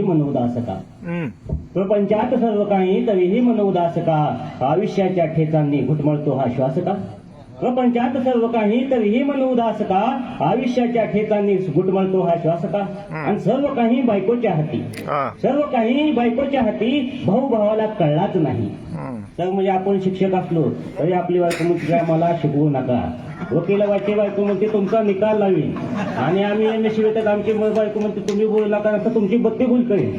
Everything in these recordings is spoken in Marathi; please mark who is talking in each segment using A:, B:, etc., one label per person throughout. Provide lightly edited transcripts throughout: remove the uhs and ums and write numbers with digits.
A: मनोदासका प्रपंचात सर्व काही तरीही मनोदासका आयुष्याच्या ठेचांनी घुटमळतो हा श्वास का. प्रपंचात सर्व काही तरीही मनोदासका आयुष्याच्या ठेचांनी घुटमळतो हा श्वास का. आणि सर्व काही बायकोच्या हाती, सर्व काही बायकोच्या हाती, भाऊ भावाला कळलाच नाही. तर म्हणजे आपण शिक्षक असलो तरी आपली बायको म्हणते मला शिकवू नका. वकिलाची बायको म्हणते तुमचा निकाल लावीन. आणि आम्ही एम एस तर आमची बायको म्हणते तुम्ही बोलू नका तर तुमची बत्ती गुल करेन.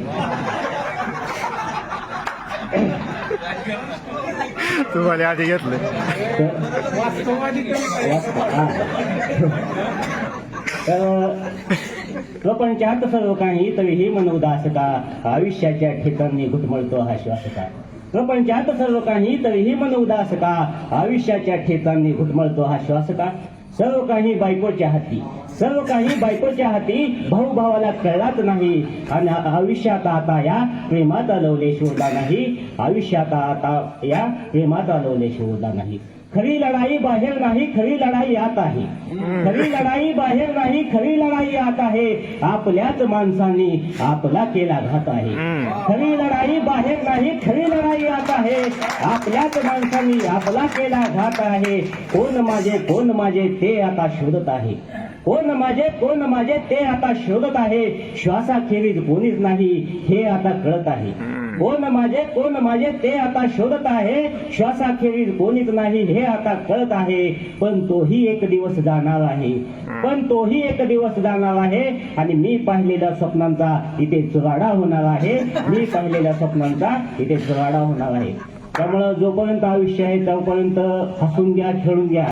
B: तुम्हाला आधी घेतलं.
A: प्रपंचात सर्व काही तरीही मन उदास का आयुष्याच्या ठिकाणी घुटमळतो हा श्वास का. प्रपंचात सर्व काही तरीही मन उदास का आयुष्याच्या ठेचांनी घुटमळतो हा श्वास का. सर्व काही बायकोच्या हाती, सर्व काही बायकोच्या हाती, भाऊ भावाला कळलाच नाही. आणि आयुष्यात आता या प्रेमात आलवले शोधला नाही. आयुष्यात आता या प्रेमात आलवले शोधला नाही. खरी लढाई बाहेर नाही, खरी लढाई आत आहे. खरी लढाई बाहेर नाही, खरी लढाई आत आहे. आपल्याच माणसांनी आपला केला घात आहे. खरी लढाई बाहेर नाही, खरी लढाई आत आहे. आपल्याच माणसांनी आपला केला घात आहे. कोण माझे ते आता शोधत आहे. कोण माझे ते आता शोधत आहे. श्वासाखेरीज कोणीच नाही हे आता कळत आहे. कोण माझे ते आता शोधत आहे. श्वासाखेरीज कोणीच नाही हे आता कळत आहे. पण तोही एक दिवस जाणार आहे. आणि मी पाहिलेल्या स्वप्नांचा इथे चुराडा होणार आहे. त्यामुळं जोपर्यंत आयुष्य आहे तोपर्यंत हसून घ्या, खेळून घ्या.